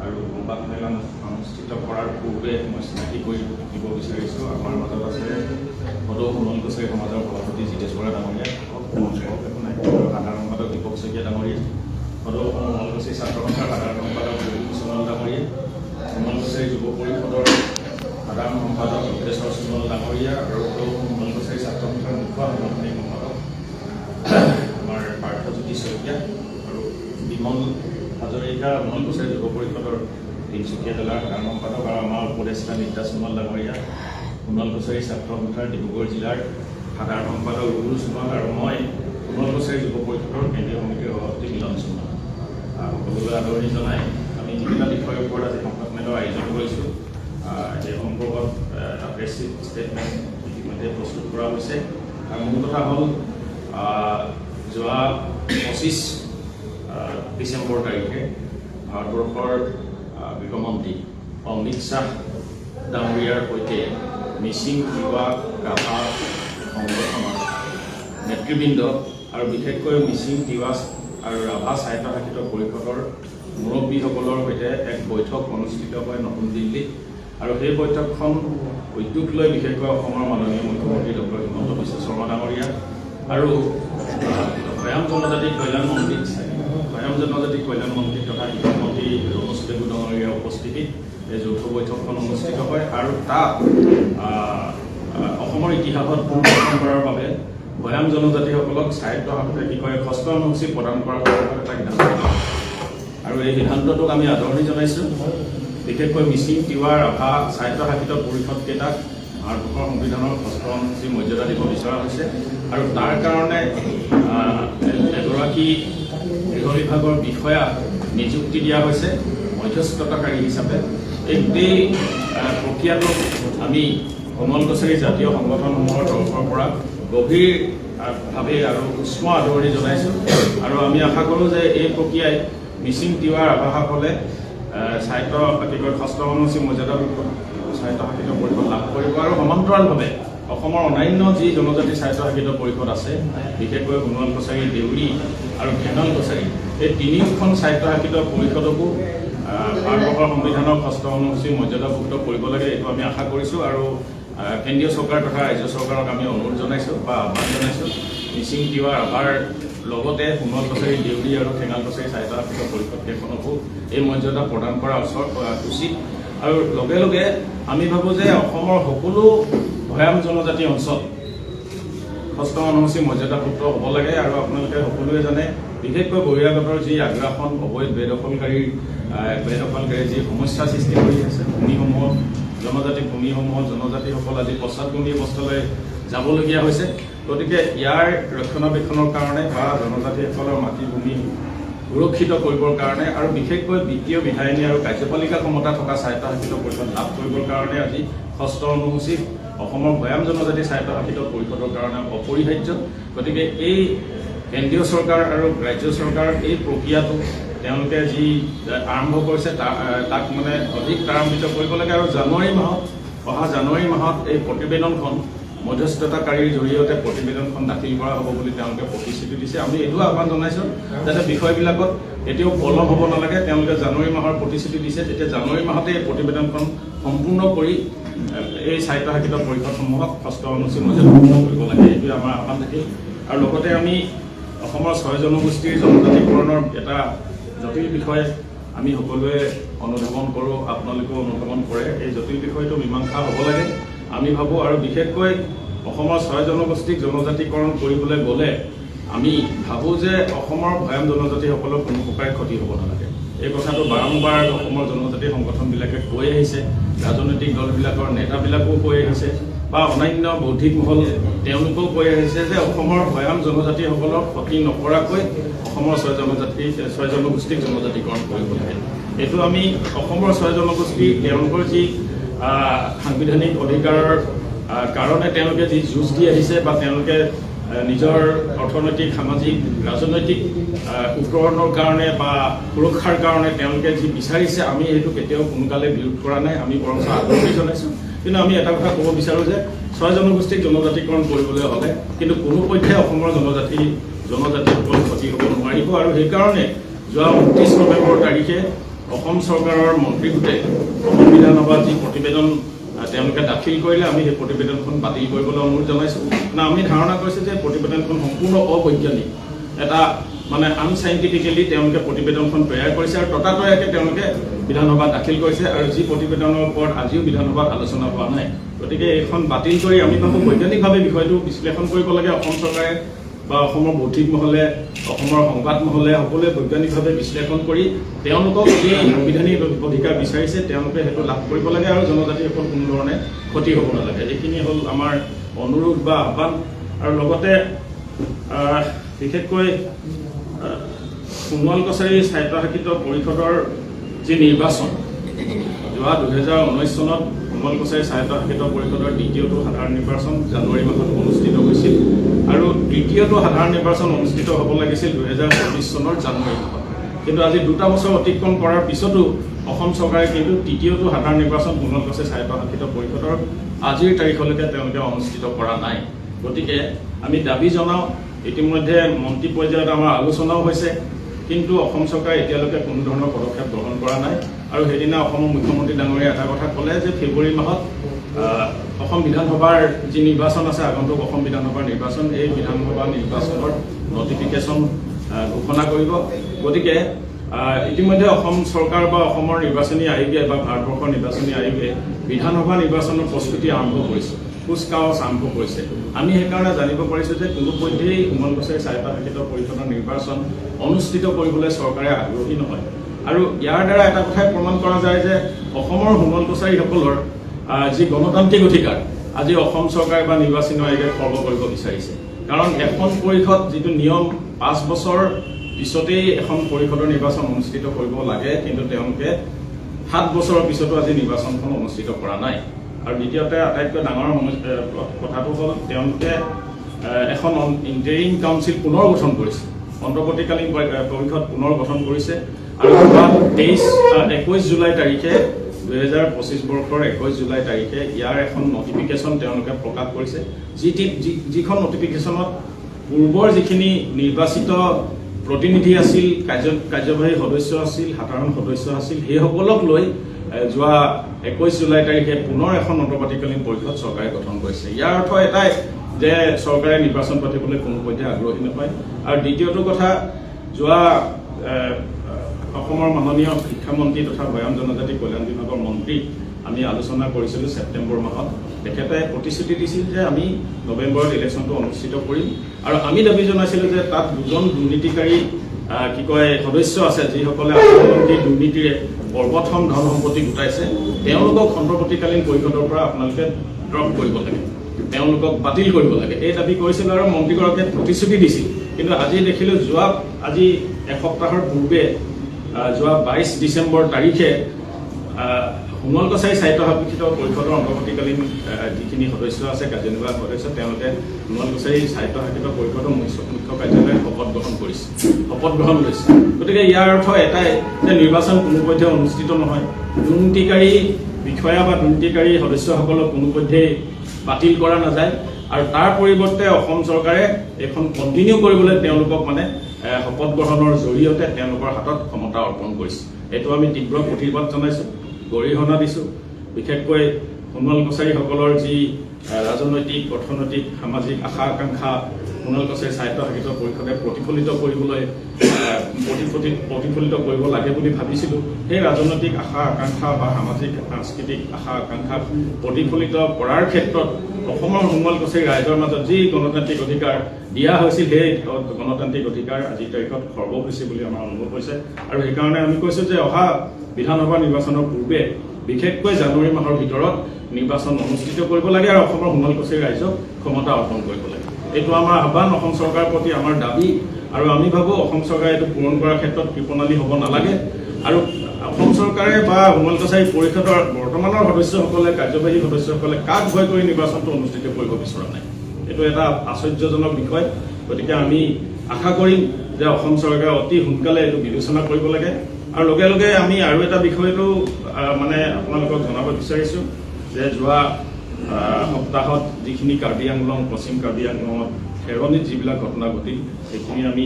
আৰু সংবাদ সন্মিলন অনুষ্ঠিত কৰাৰ পূৰ্বে মই চিনাকি কৰি দিব বিচাৰিছোঁ। আমাৰ মাজত আছে সদৌ সোণোৱাল কছাৰী সমাজৰ সভাপতি জিতেশ বৰা ডাঙৰীয়া, সাধাৰণ সম্পাদক দীপক শইকীয়া ডাঙৰীয়া, সদৌ সোণোৱাল কছাৰী ছাত্ৰ সন্থাৰ সাধাৰণ সম্পাদক সোণোৱাল ডাঙৰীয়া, সোণোৱাল কছাৰী যুৱ পৰিষদৰ সাধাৰণ সম্পাদক ভূপেশ্বৰ সোণোৱাল ডাঙৰীয়া আৰু সদৌ সোণোৱাল কছাৰী ছাত্ৰ সন্থাৰ মুখ্য সাংগঠনিক সম্পাদক আমাৰ পাৰ্থজ্যোতি শইকীয়া আৰু বিমল হাজৰিকা সোণোৱাল কছাৰী যুৱ পৰিষদৰ তিনিচুকীয়া জিলাৰ সাধাৰণ সম্পাদক আৰু আমাৰ উপদেষ্টা নিতা সোণোৱাল ডাঙৰীয়া, সোণোৱাল কছাৰী ছাত্ৰ সন্থাৰ ডিব্ৰুগড় জিলাৰ সাধাৰণ সম্পাদক ৰুবুল সোণোৱাল আৰু মই সোণোৱাল কছাৰী যুৱ পৰিষদৰ কেন্দ্ৰীয় সমিতিৰ সভাপতি মিলন সোণোৱাল। সকলোলৈ আদৰণি জনাই আমি যিকেইটা বিষয়ৰ ওপৰত আজি সংবাদমেলৰ আয়োজন কৰিছোঁ এই সম্পৰ্কত এটা প্ৰেছ ষ্টেটমেণ্ট ইতিমধ্যে প্ৰস্তুত কৰা হৈছে। আৰু মূল কথা হ'ল যোৱা 25 ডিচেম্বৰ তাৰিখে ভাৰতবৰ্ষৰ গৃহমন্ত্ৰী অমিত শ্বাহ ডাঙৰীয়াৰ সৈতে মিচিং তিৱা ৰাভা সংগঠনৰ নেতৃবৃন্দ আৰু বিশেষকৈ মিচিং তিৱা আৰু ৰাভা স্বায়ত্তশাসিত পৰিষদৰ মুৰব্বীসকলৰ সৈতে এক বৈঠক অনুষ্ঠিত হয় নতুন দিল্লীত। আৰু সেই বৈঠকখন উদ্যোগ লৈ বিশেষকৈ অসমৰ মাননীয় মুখ্যমন্ত্ৰী ডক্টৰ হিমন্ত বিশ্ব শৰ্মা ডাঙৰীয়া আৰু ভৈয়াম জনজাতি কল্যাণ মন্ত্ৰী তথা শিক্ষামন্ত্ৰী ৰমেশ পেগু ডাঙৰীয়াৰ উপস্থিতিত এই যৌথ বৈঠকখন অনুষ্ঠিত হয়। আৰু তাত অসমৰ ইতিহাসত পুনৰ্গঠন কৰাৰ বাবে ভৈয়াম জনজাতিসকলক স্বায়ত্তশাসিত ষষ্ঠ অনুসূচী প্ৰদান কৰাৰ এটা সিদ্ধান্ত লয়। আৰু এই সিদ্ধান্তটোক আমি আদৰণি জনাইছোঁ। বিশেষকৈ মিচিং তিৱা ৰাভা স্বায়ত্তশাসিত পৰিষদকেইটাক ভাৰতবৰ্ষৰ সংবিধানৰ ষষ্ঠ অনুসূচী মৰ্যাদা দিব বিচৰা হৈছে। আৰু তাৰ কাৰণে এগৰাকী গৃহ বিভাগৰ বিষয়া নিযুক্তি দিয়া হৈছে মধ্যস্থতাকাৰী হিচাপে। এই গোটেই প্ৰক্ৰিয়াটোক আমি সোণোৱাল কছাৰী জাতীয় সংগঠনসমূহৰ তৰফৰ পৰা গভীৰভাৱে আৰু উষ্ম আদৰণি জনাইছোঁ। আৰু আমি আশা কৰোঁ যে এই প্ৰক্ৰিয়াই মিচিং তিৱা ৰাভাসকলে ষষ্ঠ অনুসূচী মৰ্যাদাভুক্ত স্বায়ত্তশাসিত পৰিষদ লাভ কৰিব। আৰু সমান্তৰালভাৱে অসমৰ অন্যান্য যি জনজাতি স্বায়ত্তশাসিত পৰিষদ আছে, বিশেষকৈ সোণোৱাল কছাৰী, দেউৰী আৰু ঘেঙাল কছাৰী, এই তিনিওখন স্বায়ত্তশাসিত পৰিষদকো ভাৰতবৰ্ষৰ সংবিধানৰ ষষ্ঠ অনুসূচী মৰ্যাদাভুক্ত কৰিব লাগে, এইটো আমি আশা কৰিছোঁ। আৰু কেন্দ্ৰীয় চৰকাৰ তথা ৰাজ্য চৰকাৰক আমি অনুৰোধ জনাইছোঁ বা আহ্বান জনাইছোঁ মিচিং তিৱা ৰাভাৰ লগতে সোণোৱাল কছাৰী, দেউৰী আৰু ঘেঙাল কছাৰী স্বায়ত্তশাসিত পৰিষদকেইখনকো এই মৰ্যাদা প্ৰদান কৰা উচিত। আৰু লগে লগে আমি ভাবোঁ যে অসমৰ সকলো ভৈয়াম জনজাতি অঞ্চল ষষ্ঠ অনুসূচী মৰ্যাদাভুক্ত হ'ব লাগে। আৰু আপোনালোকে সকলোৱে জানে বিশেষকৈ বহিৰাগতৰ যি আগ্ৰাসন, অবৈধ বেদখলকাৰীৰ যি সমস্যা সৃষ্টি কৰি আছে ভূমিসমূহত, জনজাতি ভূমিসমূহত জনজাতিসকল আজি পশ্চাদগামী অৱস্থালৈ যাবলগীয়া হৈছে। গতিকে ইয়াৰ ৰক্ষণাবেক্ষণৰ কাৰণে বা জনজাতিসকলৰ মাটিভূমি সুৰক্ষিত কৰিবৰ কাৰণে আৰু বিশেষকৈ বিত্তীয় বিধায়িনী আৰু কাৰ্যপালিকা ক্ষমতা থকা স্বায়ত্তশাসিত পৰিষদ লাভ কৰিবৰ কাৰণে আজি ষষ্ঠ অনুসূচী অসমৰ ভৈয়াম জনজাতি স্বায়ত্তশাসিত পৰিষদৰ কাৰণে অপৰিহাৰ্য। গতিকে এই কেন্দ্ৰীয় চৰকাৰ আৰু ৰাজ্য চৰকাৰৰ এই প্ৰক্ৰিয়াটো তেওঁলোকে যি আৰম্ভ কৰিছে তাক মানে অধিক ত্বৰান্বিত কৰিব লাগে। আৰু অহা জানুৱাৰী মাহত এই প্ৰতিবেদনখন মধ্যস্থতাকাৰীৰ জৰিয়তে প্ৰতিবেদনখন দাখিল কৰা হ'ব বুলি তেওঁলোকে প্ৰতিশ্ৰুতি দিছে। আমি এইটো আহ্বান জনাইছোঁ যাতে বিষয়বিলাকত এতিয়াও পলম হ'ব নালাগে। তেওঁলোকে জানুৱাৰী মাহৰ প্ৰতিশ্ৰুতি দিছে, তেতিয়া জানুৱাৰী মাহতে এই প্ৰতিবেদনখন সম্পূৰ্ণ কৰি এই স্বায়ত্তশাসিত পৰিষদসমূহক ষষ্ঠ অনুসূচী মৰ্যাদাভুক্ত কৰিব লাগে, এইটোৱে আমাৰ আহ্বান থাকিল। আৰু লগতে আমি অসমৰ 6 জনগোষ্ঠীৰ জনজাতিকৰণৰ এটা জটিল বিষয় আমি সকলোৱে অনুধাৱন কৰোঁ, আপোনালোকেও অনুধাৱন কৰে। এই জটিল বিষয়টো মীমাংসা হ'ব লাগে আমি ভাবোঁ। আৰু বিশেষকৈ অসমৰ 6 জনগোষ্ঠীক জনজাতিকৰণ কৰিবলৈ গ'লে আমি ভাবোঁ যে অসমৰ ভৈয়াম জনজাতিসকলৰ কোনো প্ৰকাৰে ক্ষতি হ'ব নালাগে। এই কথাটো বাৰম্বাৰ অসমৰ জনজাতি সংগঠনবিলাকে কৈ আহিছে, ৰাজনৈতিক দলবিলাকৰ নেতাবিলাকেও কৈ আহিছে বা অন্যান্য বৌদ্ধিক মহল তেওঁলোকেও কৈ আহিছে যে অসমৰ ভৈয়াম জনজাতিসকলক ক্ষতি নকৰাকৈ অসমৰ 6 জনগোষ্ঠীক জনজাতিকৰণ কৰিব লাগে। এইটো আমি অসমৰ 6 জনগোষ্ঠী তেওঁলোকৰ যি সাংবিধানিক অধিকাৰৰ কাৰণে তেওঁলোকে যি যুঁজ দি আহিছে বা তেওঁলোকে নিজৰ অৰ্থনৈতিক, সামাজিক, ৰাজনৈতিক উত্তৰণৰ কাৰণে বা সুৰক্ষাৰ কাৰণে তেওঁলোকে যি বিচাৰিছে, আমি এইটো কেতিয়াও সোনকালে বিৰোধ কৰা নাই, আমি বৰং আদৰণি জনাইছোঁ। কিন্তু আমি এটা কথা ক'ব বিচাৰোঁ যে 6 জনগোষ্ঠীক জনজাতিকৰণ কৰিবলৈ হ'লে কিন্তু কোনো পক্ষে অসমৰ জনজাতিসকল ক্ষতি হ'ব নোৱাৰিব। আৰু সেইকাৰণে যোৱা 29 নৱেম্বৰ তাৰিখে অসম চৰকাৰৰ মন্ত্ৰী গোটে অসম বিধানসভাত যি প্ৰতিবেদন তেওঁলোকে দাখিল কৰিলে আমি সেই প্ৰতিবেদনখন বাতিল কৰিবলৈ অনুৰোধ জনাইছোঁ। আমি ধাৰণা কৰিছোঁ যে প্ৰতিবেদনখন সম্পূৰ্ণ অবৈজ্ঞানিক, এটা মানে আনচাইণ্টিফিকেলি তেওঁলোকে প্ৰতিবেদনখন তৈয়াৰ কৰিছে আৰু ততাতৈয়াকৈ তেওঁলোকে বিধানসভাত দাখিল কৰিছে আৰু যি প্ৰতিবেদনৰ ওপৰত আজিও বিধানসভাত আলোচনা হোৱা নাই। গতিকে এইখন বাতিল কৰি আমি ভাবোঁ বৈজ্ঞানিকভাৱে বিষয়টো বিশ্লেষণ কৰিব লাগে। অসম চৰকাৰে বা অসমৰ বৌদ্ধিক মহলে, অসমৰ সংবাদ মহলে সকলোৱে বৈজ্ঞানিকভাৱে বিশ্লেষণ কৰি তেওঁলোকক যি সাংবিধানিক অধিকাৰ বিচাৰিছে তেওঁলোকে সেইটো লাভ কৰিব লাগে আৰু জনজাতিসকল কোনো ধৰণে ক্ষতি হ'ব নালাগে। এইখিনি হ'ল আমাৰ অনুৰোধ বা আহ্বান। আৰু লগতে বিশেষকৈ সোণোৱাল কছাৰী স্বায়ত্তশাসিত পৰিষদৰ যি নিৰ্বাচন যোৱা 2019 চনত সোণোৱাল কছাৰী স্বায়ত্তশাসিত পৰিষদৰ দ্বিতীয়টো সাধাৰণ নিৰ্বাচন জানুৱাৰী মাহত অনুষ্ঠিত হৈছিল আৰু তৃতীয়টো সাধাৰণ নিৰ্বাচন অনুষ্ঠিত হ'ব লাগিছিল 2024 চনৰ জানুৱাৰী মাহত। কিন্তু আজি 2 বছৰ অতিক্ৰম কৰাৰ পিছতো অসম চৰকাৰে কিন্তু তৃতীয়টো সাধাৰণ নিৰ্বাচন সোণোৱাল কছাৰী স্বায়ত্তশাসিত পৰিষদৰ আজিৰ তাৰিখলৈকে তেওঁলোকে অনুষ্ঠিত কৰা নাই। গতিকে আমি দাবী জনাওঁ, ইতিমধ্যে মন্ত্ৰী পৰ্যায়ত আমাৰ আলোচনাও হৈছে, কিন্তু অসম চৰকাৰে এতিয়ালৈকে কোনো ধৰণৰ পদক্ষেপ গ্ৰহণ কৰা নাই। আৰু সেইদিনা অসমৰ মুখ্যমন্ত্ৰী ডাঙৰীয়াই এটা কথা ক'লে যে ফেব্ৰুৱাৰী মাহত অসম বিধানসভাৰ যি নিৰ্বাচন আছে, আগন্তুক অসম বিধানসভাৰ নিৰ্বাচন, এই বিধানসভা নিৰ্বাচনৰ নটিফিকেশ্যন ঘোষণা কৰিব। গতিকে ইতিমধ্যে অসম চৰকাৰ বা অসমৰ নিৰ্বাচনী আয়োগে বা ভাৰতবৰ্ষৰ নিৰ্বাচনী আয়োগে বিধানসভা নিৰ্বাচনৰ প্ৰস্তুতি আৰম্ভ কৰিছে, কুচকাৱাজ আৰম্ভ কৰিছে। আমি সেইকাৰণে জানিব পাৰিছোঁ যে কোনোপধ্যেই সোণোৱাল কছাৰী স্বায়ত্তশাসিত পৰিষদৰ নিৰ্বাচন অনুষ্ঠিত কৰিবলৈ চৰকাৰে আগ্ৰহী নহয়। আৰু ইয়াৰ দ্বাৰা এটা কথাই প্ৰমাণ কৰা যায় যে অসমৰ সোণোৱাল কছাৰীসকলৰ যি গণতান্ত্ৰিক অধিকাৰ আজি অসম চৰকাৰে বা নিৰ্বাচনী আয়োগে খৰ্ব কৰিব বিচাৰিছে। কাৰণ এখন পৰিষদ যিটো নিয়ম 5 বছৰ পিছতেই এখন পৰিষদৰ নিৰ্বাচন অনুষ্ঠিত কৰিব লাগে, কিন্তু তেওঁলোকে 7 বছৰৰ পিছতো আজি নিৰ্বাচনখন অনুষ্ঠিত কৰা নাই। আৰু দ্বিতীয়তে আটাইতকৈ ডাঙৰ কথাটো হ'ল তেওঁলোকে এখন ইণ্টাৰিম কাউন্সিল পুনৰ গঠন কৰিছে, অন্তৰ্বৰ্তীকালীন পৰিষদ পুনৰ গঠন কৰিছে। আৰু 21 জুলাই তাৰিখে 2025 বৰ্ষৰ 21 জুলাই তাৰিখে ইয়াৰ এখন নটিফিকেশ্যন তেওঁলোকে প্ৰকাশ কৰিছে, যিখন নটিফিকেশ্যনত পূৰ্বৰ যিখিনি নিৰ্বাচিত প্ৰতিনিধি আছিল, কাৰ্যবাহী সদস্য আছিল, সাধাৰণ সদস্য আছিল, সেইসকলক লৈ যোৱা 21 জুলাই তাৰিখে পুনৰ এখন অন্তৰ্বৰ্তীকালীন পৰিষদ চৰকাৰে গঠন কৰিছে। ইয়াৰ অৰ্থ এটাই যে চৰকাৰে নিৰ্বাচন পাতিবলৈ কোনোপধ্যে আগ্ৰহী নহয়। আৰু দ্বিতীয়টো কথা, যোৱা অসমৰ মাননীয় শিক্ষামন্ত্ৰী তথা বয়ান জনজাতি কল্যাণ বিভাগৰ মন্ত্ৰী আমি আলোচনা কৰিছিলোঁ ছেপ্টেম্বৰ মাহত। তেখেতে প্ৰতিশ্ৰুতি দিছিল যে আমি নৱেম্বৰত ইলেকশ্যনটো অনুষ্ঠিত কৰিম। আৰু আমি দাবী জনাইছিলোঁ যে তাত 2জন দুৰ্নীতিকাৰী সদস্য আছে, যিসকলে আন্তঃমন্ত্ৰী দুৰ্নীতিৰে প্ৰথম ধন সম্পত্তি গোটাইছে। তেওঁলোকক অন্তৰ্বৰ্তীকালীন পৰিষদৰ পৰা আপোনালোকে ড্ৰপ কৰিব লাগে, তেওঁলোকক বাতিল কৰিব লাগে, এই দাবী কৰিছিল আৰু মন্ত্ৰীগৰাকীয়ে প্ৰতিশ্ৰুতি দিছিল। কিন্তু আজি দেখিলোঁ আজি এসপ্তাহৰ পূৰ্বে যোৱা 22 ডিচেম্বৰ তাৰিখে সোণোৱাল কছাৰী স্বায়ত্তশাসিত পৰিষদৰ অন্তৰ্বৰ্তীকালীন যিখিনি সদস্য আছে, কাৰ্যনিৰ্বাহক সদস্য, তেওঁলোকে সোণোৱাল কছাৰী স্বায়ত্তশাসিত পৰিষদৰ মুখ্য কাৰ্যালয়ত শপত গ্ৰহণ লৈছে। গতিকে ইয়াৰ অৰ্থ এটাই যে নিৰ্বাচন কোনোপধ্যে অনুষ্ঠিত নহয়, দুৰ্নীতিকাৰী বিষয়া বা দুৰ্নীতিকাৰী সদস্যসকলক কোনোপধ্যেই বাতিল কৰা নাযায়। আৰু তাৰ পৰিৱৰ্তে অসম চৰকাৰে এইখন কণ্টিনিউ কৰিবলৈ তেওঁলোকক শপত গ্ৰহণৰ জৰিয়তে তেওঁলোকৰ হাতত ক্ষমতা অৰ্পণ কৰিছে। এইটো আমি তীব্ৰ প্ৰতিবাদ জনাইছোঁ, গৰিহণা দিছোঁ। বিশেষকৈ সোণোৱাল কছাৰীসকলৰ যি ৰাজনৈতিক, অৰ্থনৈতিক, সামাজিক আশা আকাংক্ষা সোণোৱাল কছাৰী স্বায়ত্তশাসিত পৰিষদে প্ৰতিফলিত কৰিব লাগে বুলি ভাবিছিলোঁ, সেই ৰাজনৈতিক আশা আকাংক্ষা বা সামাজিক সাংস্কৃতিক আশা আকাংক্ষা প্ৰতিফলিত কৰাৰ ক্ষেত্ৰত অসমৰ সোণোৱাল কছাৰী ৰাইজৰ মাজত যি গণতান্ত্ৰিক অধিকাৰ দিয়া হৈছিল, সেই গণতান্ত্ৰিক অধিকাৰ আজিৰ তাৰিখত খৰ্ব হৈছে বুলি আমাৰ অনুভৱ হৈছে। আৰু সেইকাৰণে আমি কৈছোঁ যে অহা বিধানসভা নিৰ্বাচনৰ পূৰ্বে বিশেষকৈ জানুৱাৰী মাহৰ ভিতৰত নিৰ্বাচন অনুষ্ঠিত কৰিব লাগে আৰু অসমৰ সোণোৱাল কছাৰী ৰাইজক ক্ষমতা অৰ্পণ কৰিব লাগে। এইটো আমাৰ আহ্বান, অসম চৰকাৰৰ প্ৰতি আমাৰ দাবী। আৰু আমি ভাবোঁ অসম চৰকাৰে এইটো পূৰণ কৰাৰ ক্ষেত্ৰত কৃপণালী হ'ব নালাগে। আৰু অসম চৰকাৰে বা সোণোৱাল কছাৰী পৰিষদৰ বৰ্তমানৰ সদস্যসকলে, কাৰ্যবাহী সদস্যসকলে কাক ভয় কৰি নিৰ্বাচনটো অনুষ্ঠিত কৰিব বিচৰা নাই, এইটো এটা আশ্চৰ্যজনক বিষয়। গতিকে আমি আশা কৰিম যে অসম চৰকাৰে অতি সোনকালে এইটো বিবেচনা কৰিব লাগে। আৰু লগে লগে আমি আৰু এটা বিষয়টো আপোনালোকক জনাব বিচাৰিছোঁ যে যোৱা সপ্তাহত যিখিনি কাৰ্বি আংলং, পশ্চিম কাৰ্বি আংলঙত খেৰণিত যিবিলাক ঘটনা ঘটিল, সেইখিনি আমি